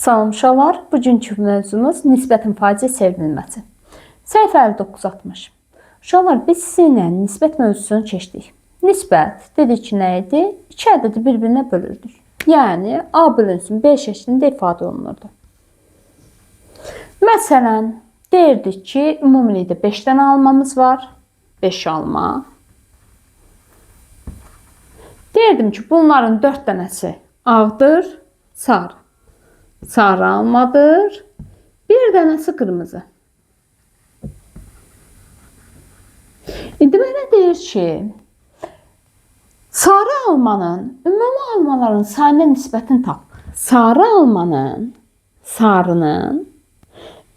Salam uşaqlar, bugünkü mövzumuz nisbətin faizə çevrilməsi. Səhifə 59-60. Uşaqlar, biz sizinlə nisbət mövzusunu keçdik. Nisbət dedik ki, nə idi? İki ədədi bir-birinə bölürdük. Yəni, A bölünsün B şəklində ifadə olunurdu. Məsələn, deyirdik ki, ümumilikdə 5 dənə almamız var. 5 alma. Deyirdim ki, bunların 4 dənəsi ağdır, sarı. Sarı almadır. Bir dənəsi qırmızı. İndi mənə deyir ki, sarı almanın ümumi almaların sayına nisbətini tap. Sarı almanın, sarının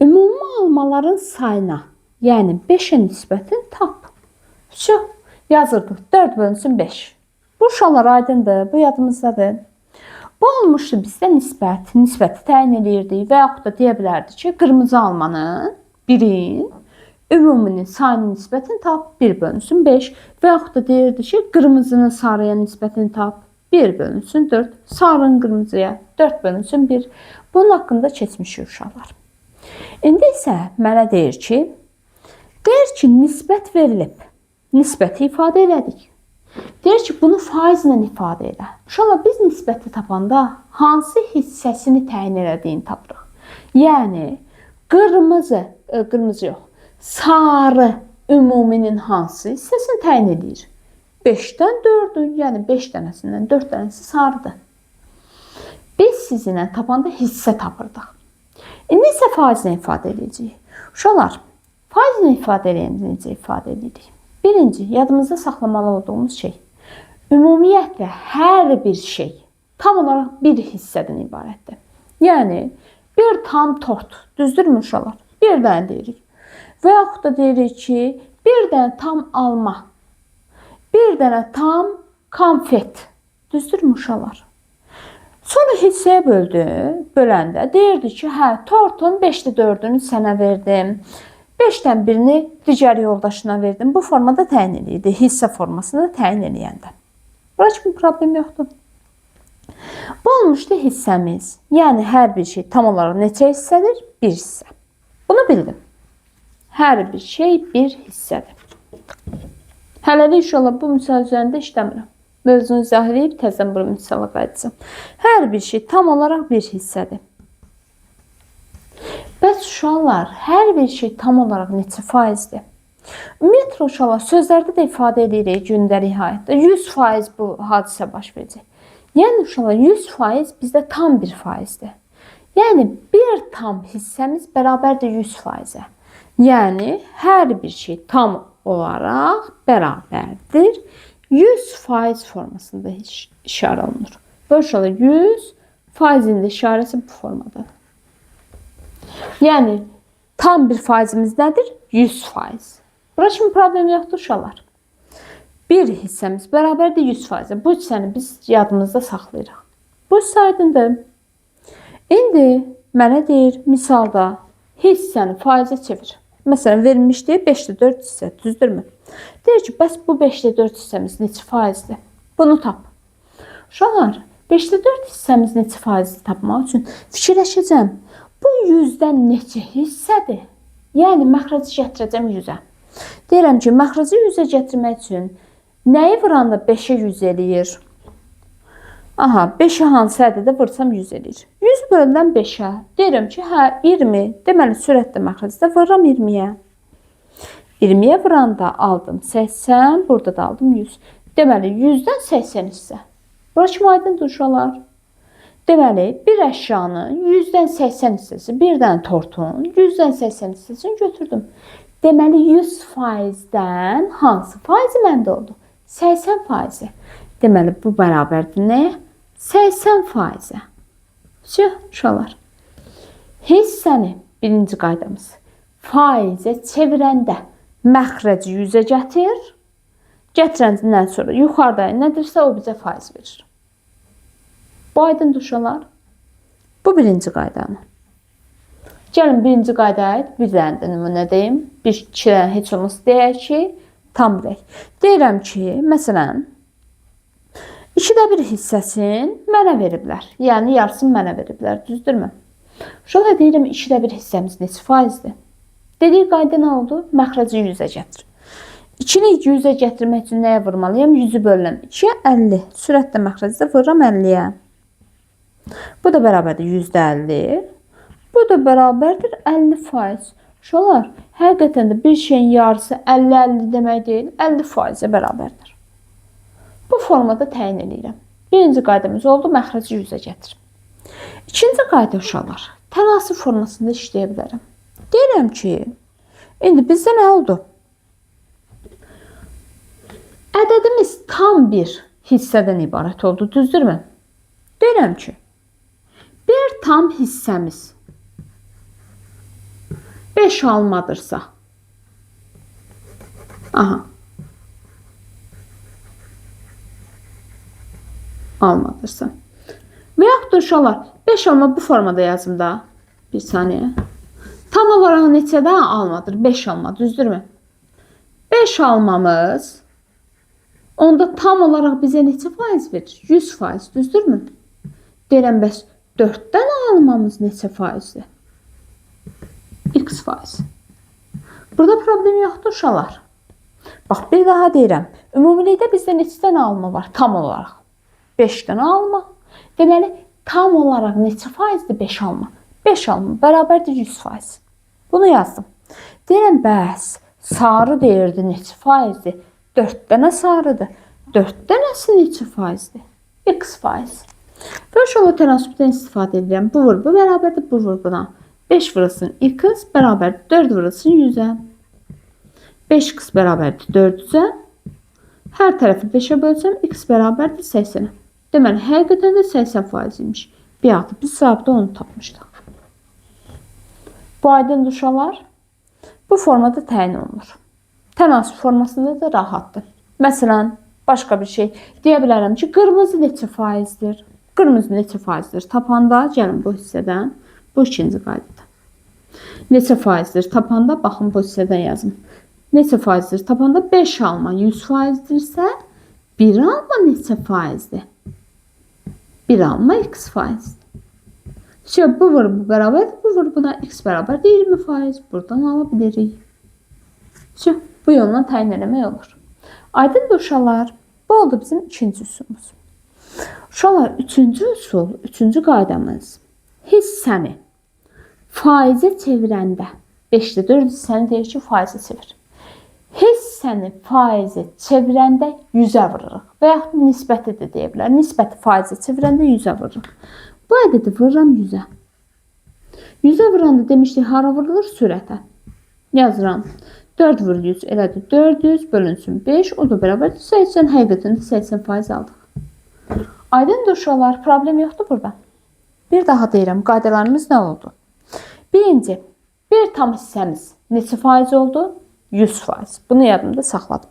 ümumi almaların sayına, yəni 5'ə nisbətini tap. Şu, yazırdıq. 4 bölünsün 5. Bu uşaqlar aydındır, bu yadımızdadır. Bu olmuşdu bizdə nisbət. Nisbəti təyin edirdik və yaxud da deyə bilərdik ki, qırmızı almanın birin ümuminin sayının nisbətini tap. 1 bölünsün 5 və yaxud da deyirdik ki, qırmızının sarıya nisbətini tap. 1 bölünsün 4. Sarının qırmızıya 4 bölünsün 1. Bunun haqqında keçmişik uşaqlar. İndi isə mənə deyir ki, nisbət verilib. Nisbəti ifadə elədik. Deyir ki, bunu faizlə ifadə elə. Uşaqlar, biz nisbəti tapanda hansı hissəsini təyin elədiyini tapırıq. Yəni, qırmızı yox, sarı ümuminin hansı hissəsini təyin edir? 5'dən 4'ü, yəni 5 dənəsindən 4 dənəsi sarıdır. Biz sizinlə tapanda hissə tapırdıq. İndi isə faizlə ifadə edəcəyik. Uşaqlar, faizlə ifadə eləyəndə necə ifadə edirik? Birinci, yadımızda saxlamalı olduğumuz şey. Ümumiyyətlə, hər bir şey tam olaraq bir hissədən ibarətdir. Yəni, bir tam tort, düzdürmü uşaqlar? Bir dənə deyirik. Və yaxud da deyirik ki, bir dənə tam alma, bir dənə tam konfet, düzdürmü uşaqlar? Sonra hissəyə böləndə deyirdik ki, hə, tortun 5'də 4'ünü sənə verdim. 5'dən birini digər yoldaşına verdim. Bu formada təyin edirdi. Hissə formasında təyin eləyəndə. Burada kimi problem yoxdur. Bu olmuşdu hissəmiz. Yəni, hər bir şey tam olaraq neçə hissədir? Bir hissə. Bunu bildim. Hər bir şey bir hissədir. Hələlik inşallah bu misal üzərində işləmirəm. Mövzunu izah edib təzədən bu misala qayıtsam. Hər bir şey tam olaraq bir hissədir. Bəs uşaqlar, hər bir şey tam olaraq neçə faizdir? Ümumiyyətlə uşaqlar, sözlərdə də ifadə edirik gündəlik həyatda. 100% bu hadisə baş verəcək. Yəni uşaqlar, 100% bizdə tam bir faizdir. Yəni bir tam hissəmiz bərabərdir 100%-ə. Yəni hər bir şey tam olaraq bərabərdir 100% formasında işarə olunur. Və uşaqlar, 100%-in də işarəsi bu formadadır. Yəni, tam bir faizimiz nədir? 100%. Burada şimdi problem yoxdur uşaqlar. Bir hissəmiz bərabərdir 100%. Bu hissəni biz yadımızda saxlayırıq. Bu hissə aydındır. İndi mənə deyir, misalda hissəni faizə çevir. Məsələn, verilmişdir 5'də 4 hissə, düzdürmü? Deyir ki, bəs bu 5'də 4 hissəmiz neçə faizdir? Bunu tap. Uşaqlar, 5'də 4 hissəmiz neçə faizdir tapmaq üçün fikirləşəcəm. Bu 100'dən neçə hissədir? Yəni, məxrəci gətirəcəm 100'ə. Deyirəm ki, məxrəci 100'ə gətirmək üçün nəyi vuranda 5'ə 100 eləyir? Aha, 5'ə hansı ədədə vursam 100 eləyir. 100 bölünən 5'ə. Deyirəm ki, hə, 20. Deməli, sürətdə məxrəcdə vururam 20'yə. 20'yə vuranda aldım 80, burada da aldım 100. Deməli, 100'dən 80 hissə. Bura kimi aydındır uşaqlar. Deməli, bir əşyanın 100'dən 80 hissəsi, bir dənə tortun 100'dən 80 hissəsini götürdüm. Deməli, 100%-dən hansı faizi məndə oldu? 80%. Deməli, bu bərabərdir nəyə? 80%-ə. Uşaqlar, hissəni, birinci qaydamız, faizə çevirəndə məxrəci 100'ə gətir. Gətirəndən sonra yuxarıda nədirsə o bizə faiz verir. Bu aydındır uşaqlar. Bu birinci qaydanı. Gəlin birinci qaydaya bir dənə də nümunə deyim. Bir iki dənə heç olmasa deyək ki, tam bilək. Deyirəm ki, məsələn, 2'də 1 hissəsini mənə veriblər. Yəni yarısını mənə veriblər, düzdürmü? Uşaqlar deyirəm 2də 1 hissəmiz neçə faizdir? Dediyi qayda nə oldu? Məxrəci 100-ə gətir. 2-ni 100-ə gətirmək üçün nəyə vurmalıyam? 100-ü bölürəm 2-yə 50. Sürətlə məxrəcdə vururam 50-yə. Bu da bərabərdir %50. Bu da bərabərdir 50%. Uşaqlar, həqiqətən də bir şeyin yarısı 50-50 demək deyil, 50%-ə bərabərdir. Bu formada təyin edirəm. Birinci qaydamız oldu, məxrəci 100-ə gətir. İkinci qayda uşaqlar, tənasib formasında işləyə bilərəm. Deyirəm ki, indi bizdə nə oldu? Ədədimiz tam bir hissədən ibarət oldu, düzdürmü? Deyirəm ki, bir tam hissəmiz 5 almadırsa, almadırsa. Və yaxud da uşaqlar, 5 alma bu formada yazım da. Bir saniyə. Tam olaraq neçədən almadır? 5 alma, düzdürmü? 5 almamız onda tam olaraq bizə neçə faiz verir? 100%, düzdürmü? Deyirəm, bəs 4-dən almamız neçə faizdir? X faiz. Burada problem yoxdur uşaqlar. Bax, bir daha deyirəm. Ümumilikdə bizdə neçədən alma var? Tam olaraq. 5-dən alma. Deməli, tam olaraq neçə faizdir 5 alma? 5 alma bərabərdir 100%. Bunu yazdım. Deyirəm, bəs sarı deyirdi neçə faizdir? 4 dənə sarıdır. 4 dənəsi neçə faizdir? X faiz. Və uşaqlar tənasübdən istifadə edirəm. Bu vur bu bərabərdir bu vur buna. 5 vurulsun x bərabərdir 4 vurulsun 100-ə. 5x bərabərdir 400-ə. Hər tərəfi 5-ə bölsəm x bərabərdir 80-ə. Deməli, həqiqətən də 80% imiş. Bir altı biz cavabda onu tapmışdıq. Bu aydındır uşaqlar. Bu formada təyin olunur. Tənasüb formasında da rahatdır. Məsələn, başqa bir şey deyə bilərəm ki, qırmızı neçə faizdir? Qırmızı neçə faizdir? Tapanda, gəlin bu hissədən, bu ikinci qaydadır. Neçə faizdir? Tapanda, baxın bu hissədən yazın. Neçə faizdir? Tapanda 5 alma 100%dirsə, 1 alma neçə faizdir? 1 alma x faizdir. Bu vur bu bərabərdir, bu vur buna x bərabərdir 20%. Buradan ala bilirik. Bu yolla təyin eləmək olur. Aydındır uşaqlar. Bu oldu bizim ikinci üsulumuz. Uşaqlar, üçüncü üsul, üçüncü qaydamız hissəni faizə çevirəndə 5-də 4 hissəni deyir ki, faizə çevir. Hissəni faizə çevirəndə 100-ə vururuq. Və yaxud nisbəti də deyə bilər. Nisbəti faizə çevirəndə 100-ə vururuq. Bu ədədi vururam 100-ə. 100-ə vuranda demişdik, hara vurulur? Sürətə. Yazıram. 4 vur 100 elədir. 400 bölünsün 5. O da bərabərdir 80. Həqiqətən də 80% aldıq. Aydındır uşaqlar. Problem yoxdur burada. Bir daha deyirəm. Qaydalarımız nə oldu? Birinci, bir tam hissəmiz neçə faiz oldu? 100%. Bunu yadımda saxladım.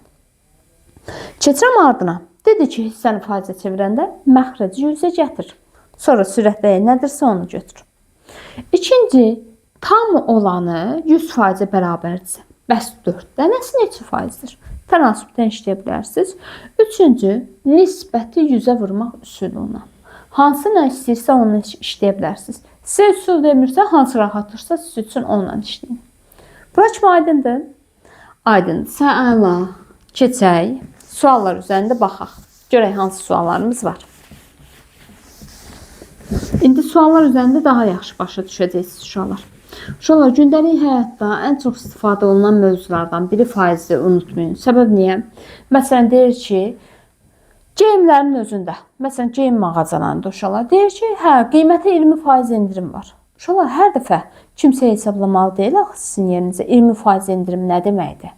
Keçirəm ardına. Dedi ki, hissəni faizə çevirəndə məxrəci 100-ə gətir. Sonra sürətləyə nədirsə onu götür. İkinci, tam olanı 100%-ə bərabərdirsə. Bəs 4 dənəsi neçə faizdir? Tənasübdən işləyə bilərsiniz. Üçüncü, nisbəti 100-ə vurmaq üsuluna. Hansı nə istəyirsə onunla işləyə bilərsiniz. Sizə üsul demirsə, hansı rahatdırsa siz üçün onunla işləyin. Bura kimi aydındır? Aydındır. Əla. Keçək. Suallar üzərində baxaq. Görək hansı suallarımız var. İndi suallar üzərində daha yaxşı başa düşəcəksiniz uşaqlar. Uşaqlar, gündəlik həyatda ən çox istifadə olunan mövzulardan biri faizi unutmayın. Səbəb niyə? Məsələn, deyir ki, geyimlərin özündə, məsələn, geyim mağazalarında uşaqlar deyir ki, hə, qiymətə 20% indirim var. Uşaqlar, hər dəfə kimsə hesablamalı deyil, axı sizin yerinizə 20% indirim nə deməkdir?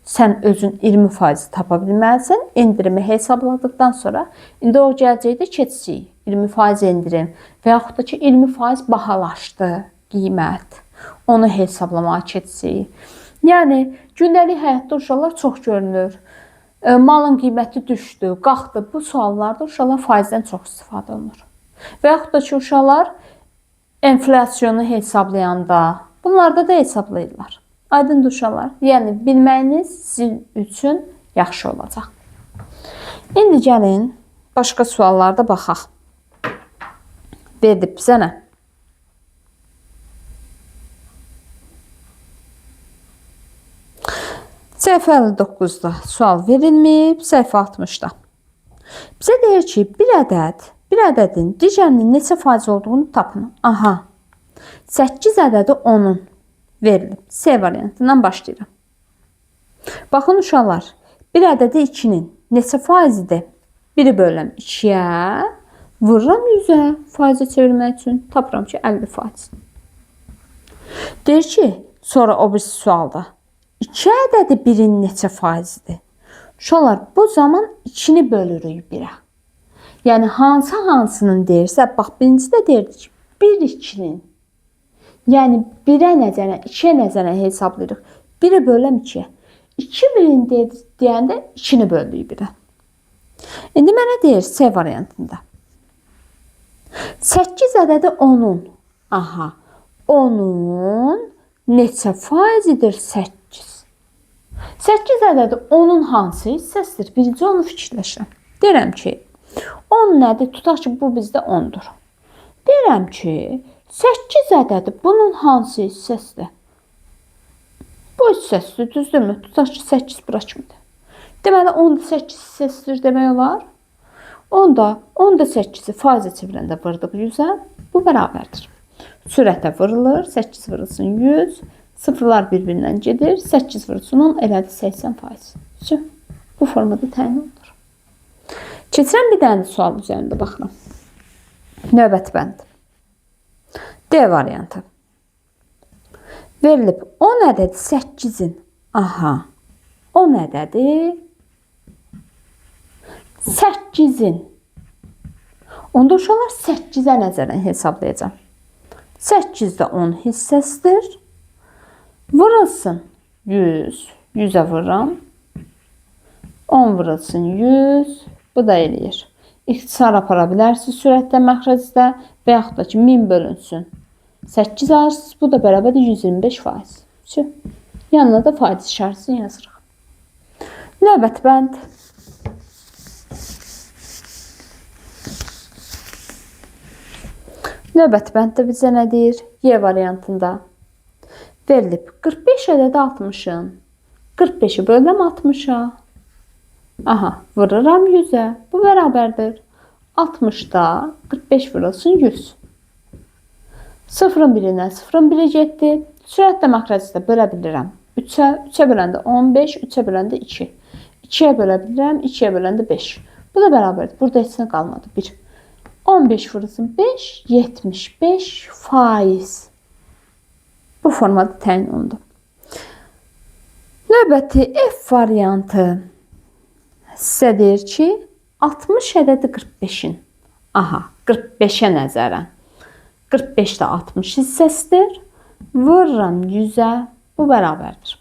Sən özün 20% tapa bilməlisən, indirimi hesabladıqdan sonra, indi o gələcəkdə keçəcək, 20% indirim və yaxud da ki, 20% bahalaşdı qiymət, onu hesablamağa keçəcək. Yəni, gündəlik həyatda uşaqlar çox görünür. Malın qiyməti düşdü, qalxdı. Bu suallarda uşaqlar faizdən çox istifadə olunur. Və yaxud da ki, uşaqlar enflasyonu hesablayanda, bunlarda da hesablayırlar. Aydındır uşaqlar. Yəni, bilməyiniz sizin üçün yaxşı olacaq. İndi gəlin, başqa suallarda baxaq. Verdi bizə nə? Səhifə 59-da sual verilməyib, səhifə 60-da. Bizə deyir ki, bir ədədin digərinin neçə faiz olduğunu tapın. Aha, 8 ədədi 10'un verilib. C variantından başlayırım. Baxın uşaqlar, bir ədədi 2'nin neçə faizidir? 1'i bölürəm 2'yə, vururam 100'ə faizə çevirmək üçün, tapıram ki 50 faiz. Deyir ki, sonra o bir sualda 2 ədədi 1'in neçə faizidir? Uşaqlar, bu zaman 2'ni bölürük 1'ə. Yəni hansının deyirsə, bax birincidə deyirdi ki, 1 2'nin. Yəni 1'ə nəzərən, 2'yə nəzərən hesablayırıq. 1'i bölürəm 2'yə. 2 1'in deyəndə 2'ni böldük 1'ə. İndi mənə deyir C variantında. 8 ədədi 10'un. Aha. 10'un neçə faizidir 8? 8 ədədi 10'un hansı hissəsidir? Birinci onu fikirləşirəm. Deyirəm ki, 10 nədir? Tutaq ki, bu bizdə 10'dur. Deyirəm ki, 8 ədədi bunun hansı hissəsidir? Bu hissəsidir, düzdürmü? Tutaq ki, 8 bura kimidir. Deməli, 10'da 8 hissəsidir demək olar. 10'da 8'i faizə çevirəndə vurdıq 100'ə. Bu bərabərdir. Sürətə vurulur. 8 vurulsun 100. Sıfırlar bir-birindən gedir. 8 vurulsun 10 elədi 80 faiz. Bu formada təyin olunur. Keçirəm bir dənə sual üzərində baxıram. Növbəti bənd. D variantı. Verilib 10 ədədi 8'in. Aha. 10 ədədi 8'in. Onda uşaqlar 8'ə nəzərən hesablayacağım. 8'də 10 hissəsidir. Vurulsun 100. 100'ə vururam. 10 vurulsun 100. Bu da eləyir. İxtisar apara bilərsiniz sürətdə, məxrəcdə və yaxud da ki 1000 bölünsün. 8 alırsınız. Bu da bərabərdir 125 faiz. Yanına da faiz işarəsini yazırıq. Növbəti bənd. Növbəti bənddə bizə nə deyir? Y variantında. Verilib 45 ədədi 60'ın. 45'i bölürəm 60'a. Aha, vururam 100'ə. Bu bərabərdir. 60'da 45 vurulsun 100. Sıfırın birindən sıfırın biri getdi. Sürətlə məxrəcdə bölə bilirəm. 3'ə, 3'ə böləndə 15, 3'ə böləndə 2. 2'yə bölə bilirəm, 2'yə böləndə 5. Bu da bərabərdir. Burada heç nə qalmadı. 1. 15 vurulsun 5, 75 faiz. Bu formada təyin olundu. Növbəti F variantı. Sizə deyir ki, 60 ədədi 45'in. Aha, 45'ə nəzərən. 45'də 60 hissəsidir. Vururam 100'ə. Bu bərabərdir.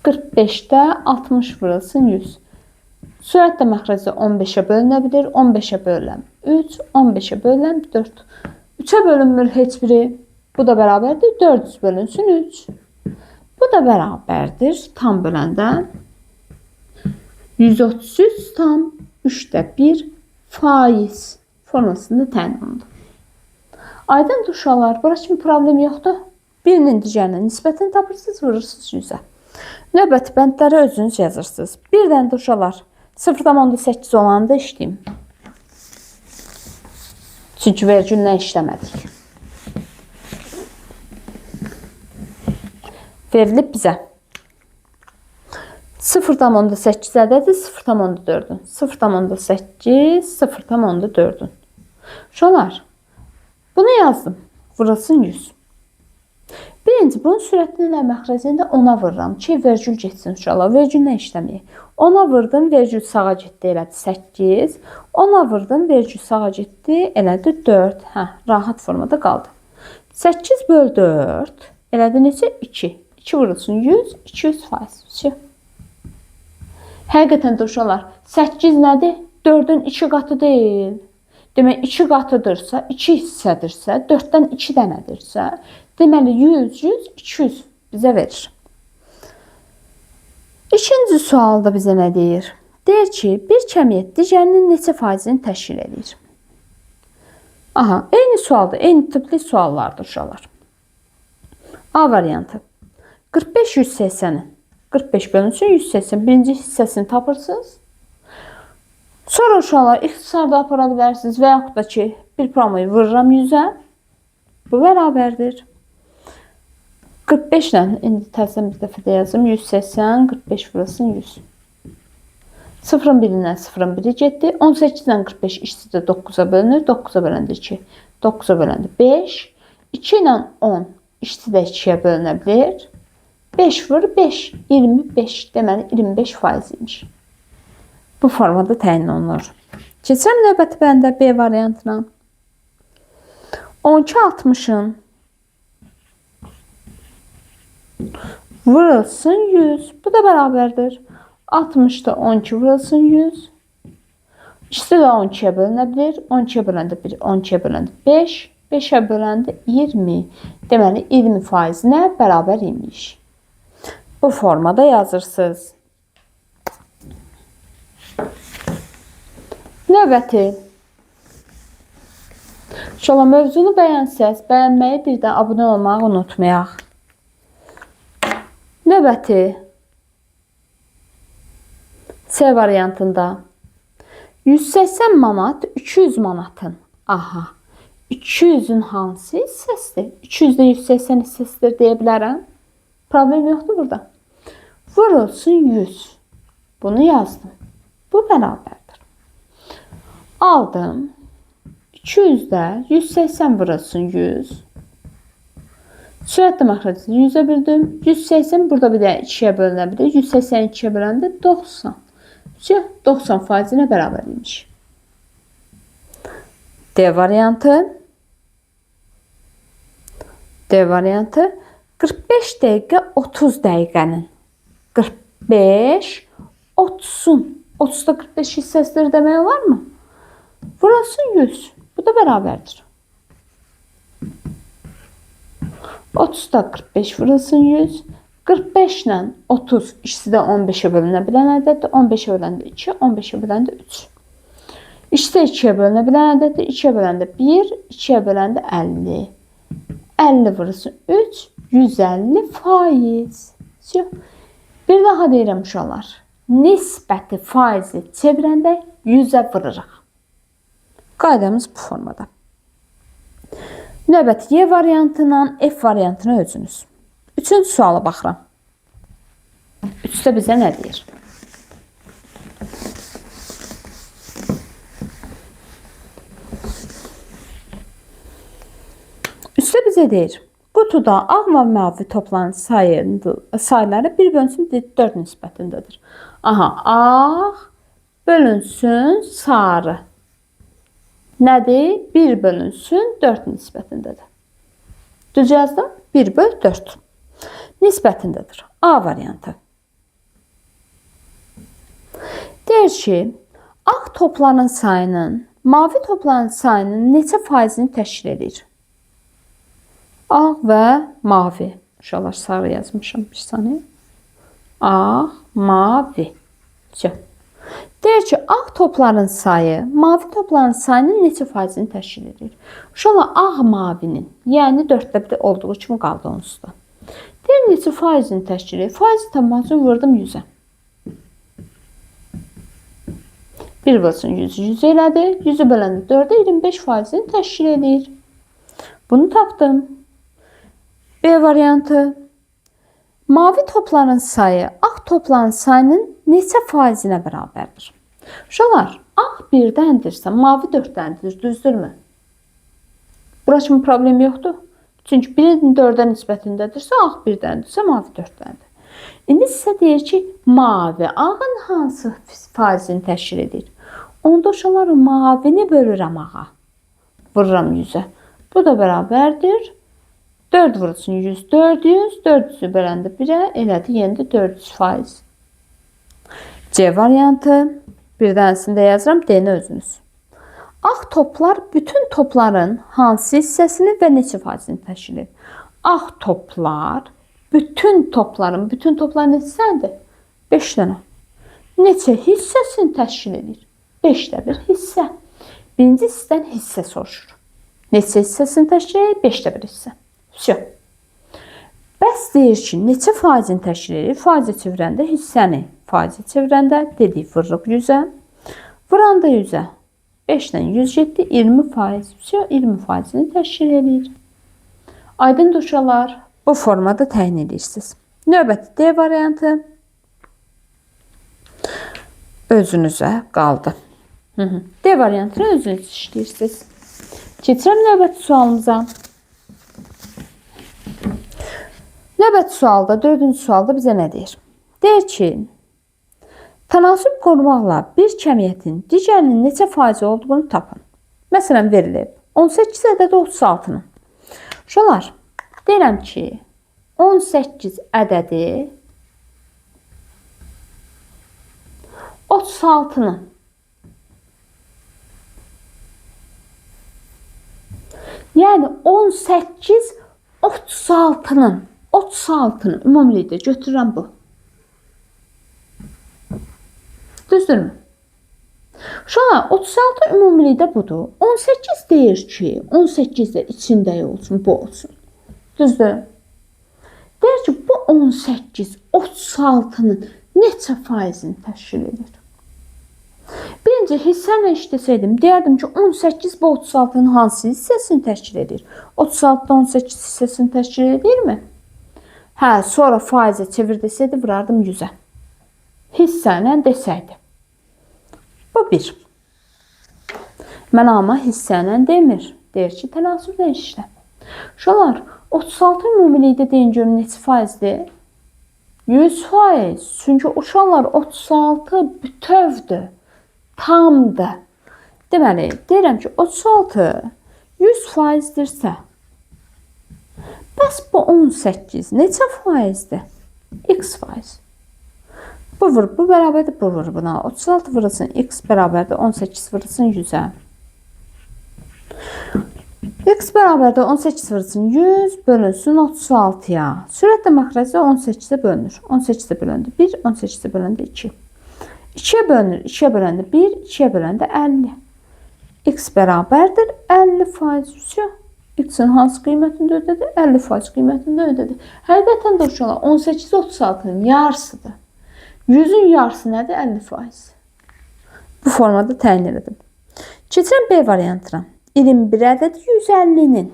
45'də 60 vurulsun 100. Sürətlə məxrəcdə 15'ə bölünə bilir. 15'ə bölürəm 3, 15'ə bölürəm 4. 3'ə bölünmür heç biri. Bu da bərabərdir. 400 bölünsün 3. Bu da bərabərdir. Tam böləndə 133 tam 3'də 1 faiz formasında təyin olundu. Aydın uşaqlar, bura kimi problem yoxdur. Birinin digərinə nisbətini tapırsınız, vurursunuz 100'ə. Növbəti bəndləri özünüz yazırsınız. Bir dənə də uşaqlar 0,8 olanda işləyim. Çünki vergüllə işləmədik. Verilib bizə 0,8 ədədi 0,4'ün. 0,8, 0,4'ün. Uşaqlar, bunu yazdım. Vurulsun 100. Birinci, bunun sürətini ilə məxrəcini də 10'a vururam ki, vergül getsin uşaqlar. Vergüllə işləməyək. 10'a vurdum, vergül sağa getdi, elədi 8. 10'a vurdum, vergül sağa getdi, elədi 4. Rahat formada qaldı. 8 böl 4, elədi neçə? 2. 2 vurulsun 100, 200 faiz. Həqiqətən də uşaqlar, 8 nədir? 4'ün 2 qatı deyil. Demək 2 qatıdırsa, 2 hissədirsə, 4'dən 2 dənədirsə, deməli 100, 100, 200 bizə verir. İkinci sualda bizə nə deyir? Deyir ki, bir kəmiyyət digərinin neçə faizini təşkil edir? Aha, eyni sualda, eyni tipli suallardır uşaqlar. A variantı. 45 180'in. 45 bölünsün 180. Birinci hissəsini tapırsınız. Sonra uşaqlar ixtisarda apara bilərsiniz və yaxud da ki, bir promoyu vururam 100-ə. Bu bərabərdir. 45 ilə indi təzədən bir dəfə də yazım. 180, 45 vurulsun 100. 0-ın birindən 0-ın biri getdi. 18-dən 45 ikisi də 9-a bölünür. 9-a böləndə 2, 9-a böləndə 5. 2 ilə 10 ikisi də 2-yə bölünə bilir. 5 vur 5, 25. Deməli 25% imiş. Bu formada təyin olunur. Keçirəm növbəti bəndə B variantına. 12 60-ın vurulsun 100. Bu da bərabərdir. 60'da 12 vurulsun 100. İkisi də 12'ye bölünə bilir. 12'ye böləndə 1, 12'ye böləndə 5, 5'e böləndə 20. Deməli 20%-nə bərabər imiş. Bu formada yazırsınız. Növbəti. İnşallah mövzunu bəyənsəz, bəyənməyi bir də abunə olmağı unutmayaq. Növbəti. C variantında 180 manat 200 manatın. Aha. 200'ün hansı hissəsidir? 200'də 180 hissəsidir deyə bilərəm. Problem yoxdur burada. Vurulsun 100. Bunu yazdım. Bu bərabərdir. Aldım. 200'də 180 vurulsun 100. Sürətli məxrəcini 100'ə bildim. 180 burada bir də 2'yə bölünə bilir. 180 2'yə böləndə 90. 90%-nə bərabər imiş. D variantı. D variantı 45 dəqiqə 30 dəqiqənin 45 30'un 30'da 45 hissəsidir demək olarmı? Vurulsun 100. Bu da bərabərdir. 30'da 45 vurulsun 100. 45 ilə 30 ikisi də 15'e bölünə bilən ədəddir. 15'e böləndə 2, 15'e böləndə 3. İkisi də 2'ye bölünə bilən ədəddir. 2'ye böləndə 1, 2'ye böləndə 50. 50 vurulsun 3, 150%. Bir daha deyirəm uşaqlar. Nisbəti faizi çevirəndə 100'ə vururuq. Qaydamız bu formada. Növbəti Y variantıyla F variantına özünüz. Üçüncü suala baxıram. Üçdə bizə nə deyir? Üçdə bizə deyir. Qutuda ağ və mavi toplanan sayıları 1 bölünsün 4 nisbətindədir. Aha, ağ bölünsün sarı. Nədir? 1 bölünsün 4 nisbətindədir. Düz yazdım. 1 böl 4. Nisbətindədir. A variantı. Deyir ki, ağ topların sayının, mavi topların sayının neçə faizini təşkil edir? Ağ və mavi. İnşallah sarı yazmışım bir saniyə. Ağ, mavi. Deyir ki, ağ topların sayı, mavi topların sayının neçə faizini təşkil edir? İnşallah ağ mavinin, yəni 4'də 1 olduğu kimi qaldı onsuz da. Deyir neçə faizini təşkil edir? Faizi tapmaq üçün vurdum 100'ə. 1 bölsün 100'ü 100 elədi. 100'ü böləndə 4'ə 25%-ni təşkil edir. Bunu tapdım. B variantı. Mavi topların sayı ağ topların sayının neçə faizinə bərabərdir? Uşaqlar, ağ 1'dəndirsə, mavi 4'dəndir, düzdürmü? Bura kimi problem yoxdur. Çünki 1'in 4'ə nisbətindədirsə, ağ 1'dəndirsə, mavi 4'dəndir. İndi sizə deyir ki, mavi ağın hansı faizini təşkil edir? Onda uşaqlar mavini bölürəm ağa. Vururam 100'ə. Bu da bərabərdir. 4 vurulsun 100, 400. 400'ü böləndə 1'ə elədi, yenə də 400%. C variantı. Bir dənəsində yazıram, D-ni özünüz. Ağ toplar bütün topların hansı hissəsini və neçə faizini təşkil edir? Ağ toplar bütün topların neçəsidir? 5 dənə. Neçə hissəsini təşkil edir? 5'də 1 hissə. Birinci hissədən hissə soruşur. Neçə hissəsini təşkil edir? 5'də 1 hissə. Bəs Bəs deyir ki, neçə faizini təşkil edir? Faizə çevirəndə hissəni faizə çevirəndə dedik vırırıq 100-ə. Vuranda 100-ə 5-dən 107, 20%. 20%-ni təşkil edir. Aydın uşaqlar, bu formada təyin edirsiniz. Növbəti D variantı özünüzə qaldı. D variantını özünüz işləyirsiniz. Keçirəm növbəti sualımıza. Növbəti sualda, 4-cü sualda bizə nə deyir? Deyir ki, tənasüb qurmaqla bir kəmiyyətin digərinin neçə faizi olduğunu tapın. Məsələn, verilib 18 ədədi 36-nın. Uşaqlar, deyirəm ki, 18 ədədi 36-nın. Yəni 18 36-nın. 36-nı ümumilikdə götürürəm bu. Düzdürmü? Uşaqlar, 36 ümumilikdə budur. 18 deyir ki, 18 də içində olsun, bu olsun. Düzdür? Deyir ki, bu 18 36-nın neçə faizini təşkil edir? Birinci hissəni işləsəydim, deyərdim ki, 18 bu 36-nın hansı hissəsini təşkil edir? 36-da 18 hissəsini təşkil edirmi? Hə, sonra faizə çevir desəydi, vurardım 100-ə. Hissənə desəydi. Bu bir. Mən amma hissənə demir. Deyir ki, tənasüblə işlə. Uşaqlar, 36 ümumilikdə deyin görün neçə faizdir? 100%. Çünki uşaqlar 36 bütövdür. Tamdır. Deməli, deyirəm ki, 36 100%dirsə, bəs bu 18 neçə faizdir? X faiz. Bu vur, bu bərabərdir, bu vur buna. 36 vurulsun x bərabərdir, 18 vurulsun 100-ə. X bərabərdir, 18 vurulsun 100 bölünsün 36-ya. Sürətlə məxrəci 18-də bölünür. 18-də bölündü 1, 18-də bölündü 2. 2-yə bölünür, 2-yə böləndə 1, 2-yə böləndə 50. X bərabərdir 50%. X-in hansı qiymətində ödədi? 50% qiymətində ödədi. Həqiqətən də uşaqlar 18 36-nın yarısıdır. 100-ün yarısı nədir? 50%. Bu formada təyin edim. Keçirəm B variantına. 21 ədəd 150-nin.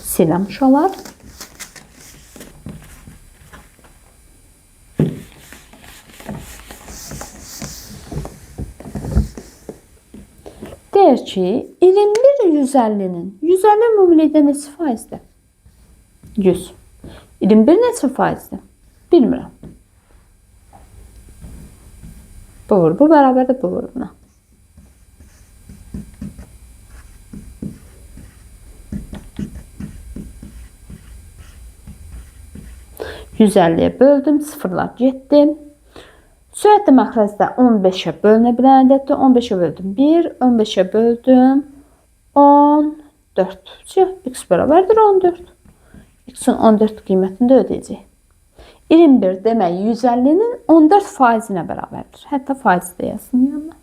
Siləm uşaqlar. Deyir ki, 21 150-nin. 150 ümumilikdə neçə faizdir? 100. 21 neçə faizdir? Bilmirəm. Bu vur, bu bərabərdir, bu vur buna. %50'ye böldüm, sıfırlar getdi. Sürətli məxrəcdə 15'ə bölünə bilən ədəddir. 15'ə böldüm 1, 15'ə böldüm 14. X bərabərdir 14. X'in 14 qiymətində ödəyəcək. 21 demək 150'nin 14%-nə bərabərdir. Hətta faiz də yazsın yanına.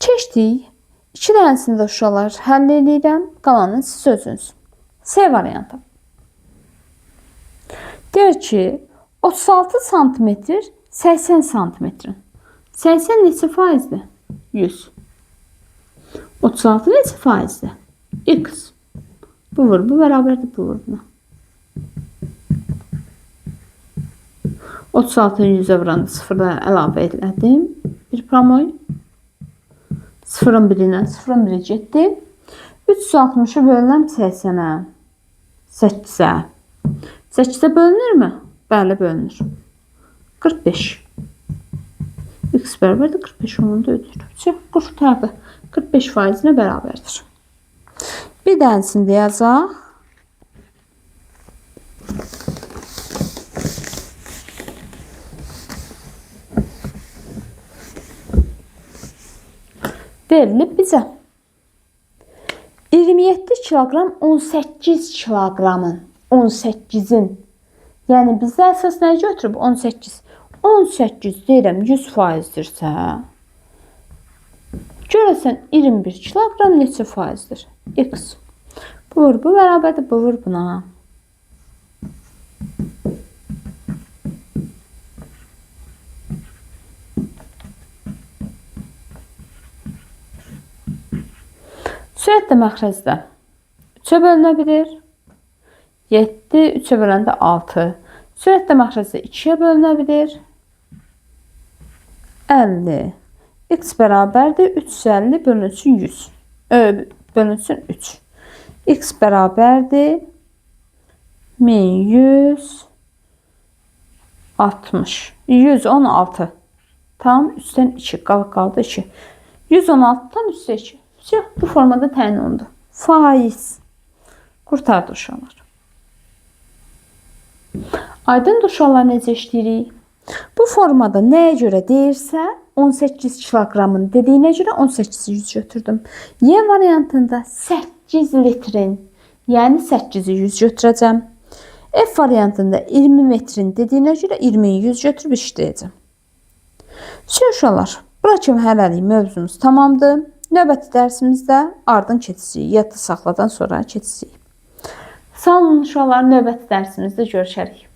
Keçdik. 2 dənəsini də uşaqlar həll edirəm. Qalanını siz özünüz. C variantı. Deyir ki, 36 santimetr 80 santimetrin. 80 neçə faizdir? 100. 36 neçə faizdir? X. Bu vur, bu bərabərdir, bu vur buna. 36'nın 100'ə vuranda sıfırdan əlavə elədim. Bir promoy. Sıfırın birinə, sıfırın biri getdi. 360'ı bölünəm 80'ə. 8'ə. 8'ə bölünürmü? Bəli, bölünür. 45. X bərabərdir 45 onu da ödəyir. Qurtardı. 45%-nə bərabərdir. Bir dənisini də yazaq. Verilib bizə 27 kilogram 18 kilogramın 18'in yəni bizdə əsas nəyə götürüb? 18. 18 deyirəm 100%dirsə görəsən 21 kilogram neçə faizdir? X. Bu vur bu bərabərdir, bu vur buna. Sürətlə məxrəcdə 3-ə bölünə bilir. 7 3-ə böləndə 6. Sürətlə məxrəcdə 2-yə bölünə bilir. 50. X bərabərdir 350 bölünsün 100. Bölünsün 3. X bərabərdir 1160. 116. Tam üstdən 2. Qaldı 2. 116 tam üstə 2. Bu formada təyin olundu. Faiz. Qurtardı uşaqlar. Aydındır uşaqlar, necə işləyirik? Bu formada nəyə görə deyirsə 18 kiloqramın dediyinə görə 18'i 100 götürdüm. Y variantında 8 litrin, yəni 8'i 100 götürəcəm. F variantında 20 metrin dediyinə görə 20'yi 100 götürüb işləyəcəm. Uşaqlar, bura kimi hələlik mövzumuz tamamdır. Növbəti dərsimizdə ardın keçəcəyik. Yadda saxladan sonra keçəcəyik. Sağ olun uşaqlar, növbəti dərsimizdə görüşərik.